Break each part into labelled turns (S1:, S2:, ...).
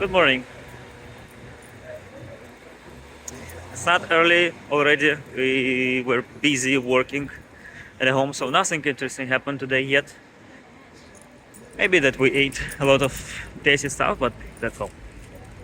S1: Good morning. It's not early already. We were busy working at home, so nothing interesting happened today yet. Maybe that we ate a lot of tasty stuff, but that's all.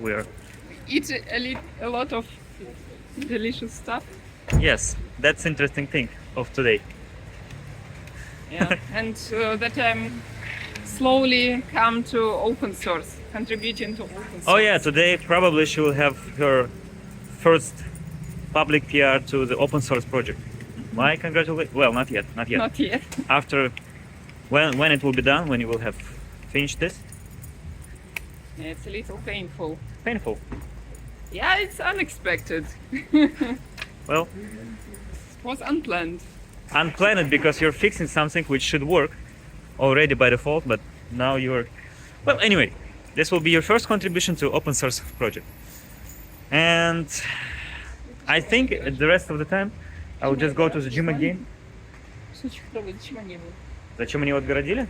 S1: We're
S2: Eat a lot of delicious stuff.
S1: yes, that's interesting thing of today.
S2: Yeah, and that slowly come to open source, contributing to open source.
S1: Oh yeah, today probably she will have her first public PR to the open source project. Why congratulate? Well, not yet, not yet.
S2: Not yet.
S1: After when it will be done, when you will have finished this.
S2: Yeah, it's a little painful.
S1: Painful.
S2: Yeah, it's unexpected.
S1: Well,
S2: It was unplanned.
S1: unplanned because you're fixing something which should work already by default, but now you're well anyway, this will be your first contribution to open source project. And I think the rest of the time I will just go to the gym again. Зачем они его отгородили?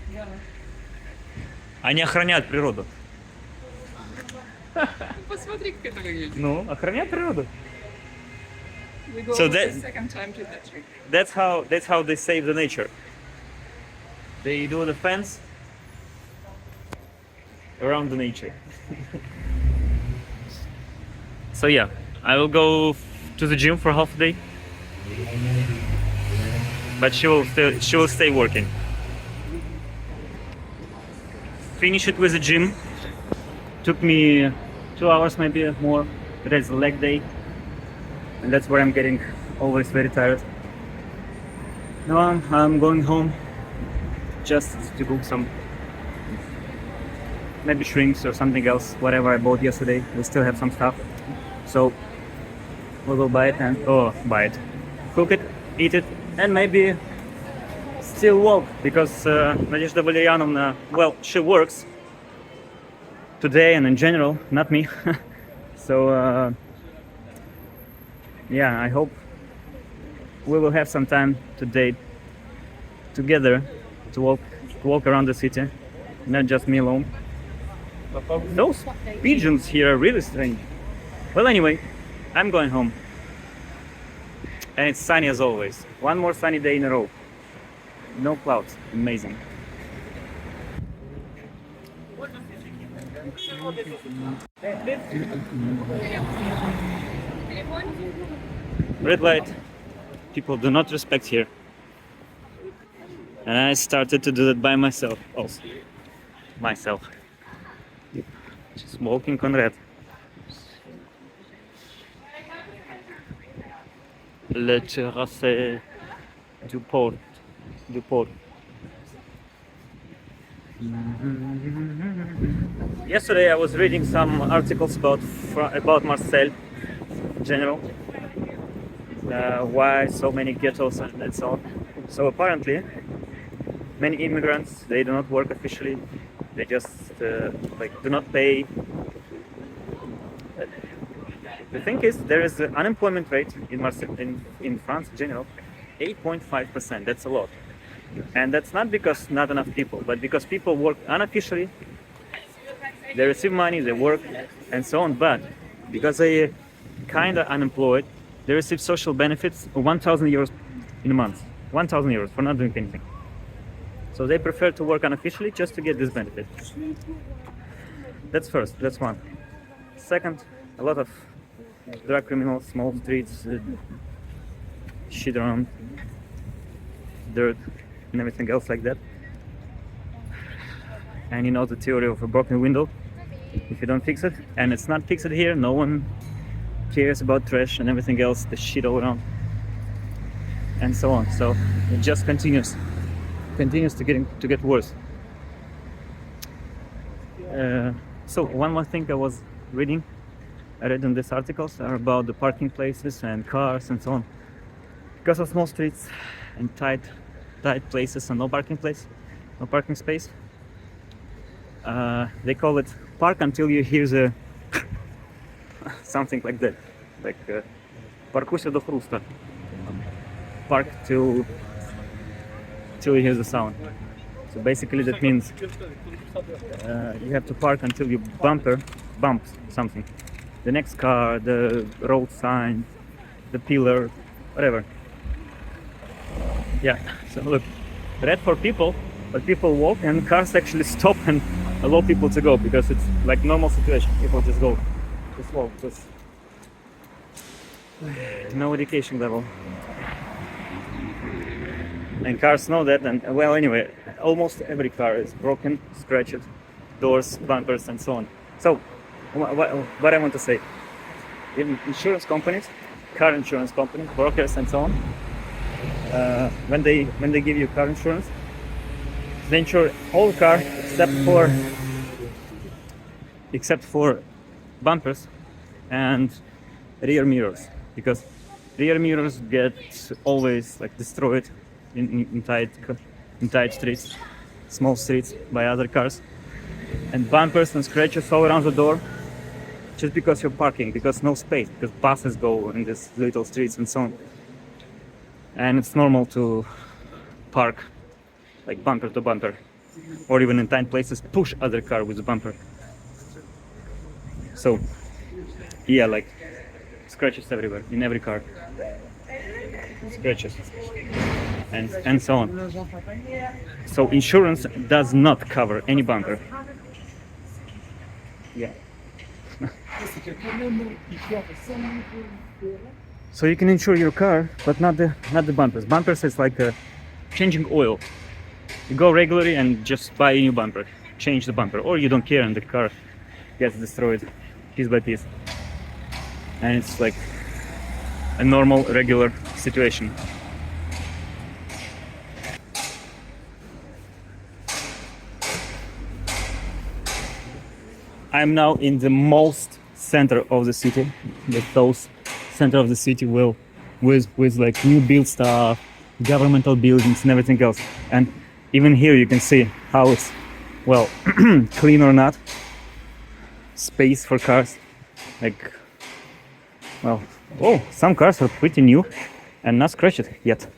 S1: Они охраняют природу.
S2: Посмотри, как это выглядит.
S1: Ну, охраняют природу.
S2: We go
S1: So
S2: the
S1: that-
S2: second time to that trick.
S1: That's how they save the nature. They do the fence around the nature. So yeah, I will go to the gym for half a day, but she will stay working. Finish it with the gym. Took me 2 hours, maybe more. Today's the leg day, and that's where I'm getting always very tired. Now I'm going home just to cook some maybe shrimps or something else, whatever I bought yesterday. We still have some stuff, so we will buy it and cook it, eat it, and maybe still walk because Nadezhda Valerianovna, well, she works today and in general, not me. So yeah, I hope we will have some time today together to walk around the city, not just me alone. Those pigeons here are really strange. Well, anyway, I'm going home, and it's sunny as always. One more sunny day in a row. No clouds. Amazing. Red light. People do not respect here. And I started to do that by myself also. Myself. Just walking on red. Le terrasse du port. Du port. Yesterday I was reading some articles about Marseille in general. Why so many ghettos and so on. So apparently many immigrants, they do not work officially. They just do not pay. The thing is, there is an unemployment rate in Marseille, in France in general, 8.5%. That's a lot, and that's not because not enough people, but because people work unofficially. They receive money, they work, and so on. But because they kind of unemployed, they receive social benefits of 1,000 euros in a month. 1,000 euros for not doing anything. So they prefer to work unofficially just to get this benefit. That's first, that's one. Second, a lot of drug criminals, small streets, shit around, dirt, and everything else like that. And you know the theory of a broken window. If you don't fix it, and it's not fixed here, no one cares about trash and everything else, the shit all around, and so on. So it just continues to get worse. So one more thing I read in these articles are about the parking places and cars and so on. Because of small streets and tight places and no parking space, they call it park until you hear the something like that, like паркуйся до хруста. Park till you hear the sound. So basically that means you have to park until your bumper bumps something. The next car, the road sign, the pillar, whatever. Yeah, so look, red for people, but people walk and cars actually stop and allow people to go because it's like normal situation. People just go, just walk, just no education level. And cars know that, and well, anyway, almost every car is broken, scratched, doors, bumpers, and so on. So, what I want to say, in insurance companies, car insurance companies, brokers, and so on, when they give you car insurance, they insure all car except for bumpers and rear mirrors, because rear mirrors get always like destroyed in tight streets, small streets by other cars, and bumpers and scratches all around the door just because you're parking, because no space, because buses go in these little streets and so on, and it's normal to park like bumper to bumper, or even in tight places push other car with a bumper. So yeah, like scratches everywhere in every car, scratches and so on. So insurance does not cover any bumper. Yeah. So you can insure your car, but not the bumpers. Bumpers is like changing oil. You go regularly and just buy a new bumper, change the bumper, or you don't care and the car gets destroyed piece by piece. And it's like a normal, regular situation. I'm now in the most center of the city, the south center of the city, with like new build stuff, governmental buildings and everything else. And even here you can see how it's, well, clean or not, space for cars, like, well, oh, some cars are pretty new and not scratched yet,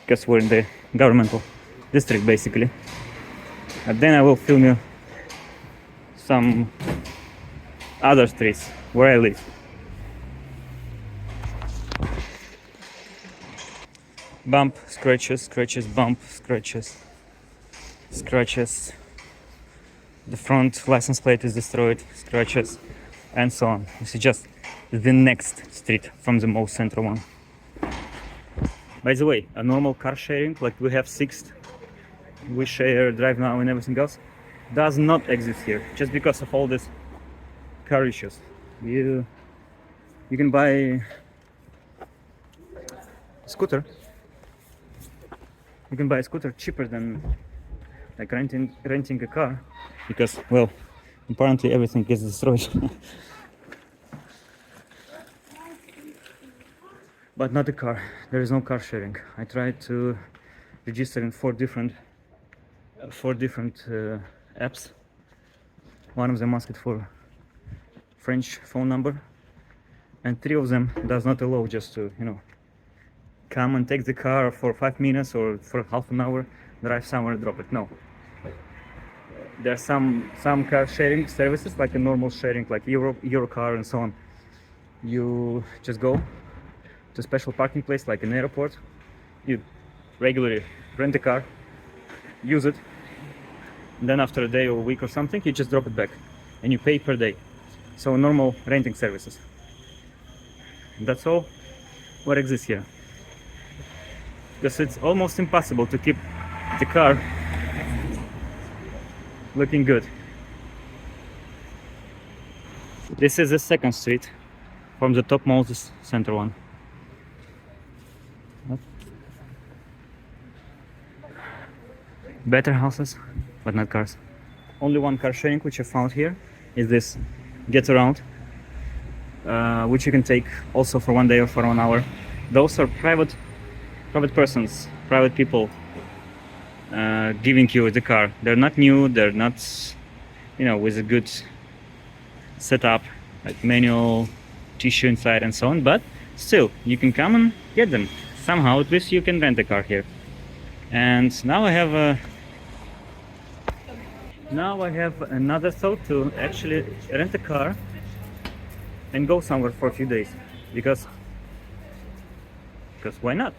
S1: because we're in the governmental district basically. And then I will film you some other streets where I live. Bump, scratches, scratches, bump, scratches, scratches. The front license plate is destroyed, scratches, and so on. This is just the next street from the most central one. By the way, a normal car sharing, like we have Sixt, we share, drive now, and everything else, does not exist here, just because of all these car issues. You can buy a scooter. You can buy a scooter cheaper than like renting a car, because, well, apparently everything gets destroyed. But not a car. There is no car sharing. I tried to register in four different apps. One of them asked for French phone number, and three of them does not allow just to, come and take the car for 5 minutes or for half an hour, drive somewhere, drop it. No. There are some car sharing services, like a normal sharing, like Eurocar and so on. You just go to a special parking place, like an airport. You regularly rent a car, use it, and then after a day or a week or something, you just drop it back, and you pay per day. So normal renting services. That's all what exists here. Because it's almost impossible to keep the car looking good. This is the second street from the topmost center one. Better houses, but not cars. Only one car sharing which I found here is this Get Around, which you can take also for 1 day or for 1 hour. Those are private persons, private people giving you the car. They're not new, they're not, with a good setup, like manual, tissue inside and so on, but still, you can come and get them. Somehow, at least you can rent a car here. And now I have Now I have another thought to actually rent a car and go somewhere for a few days because why not?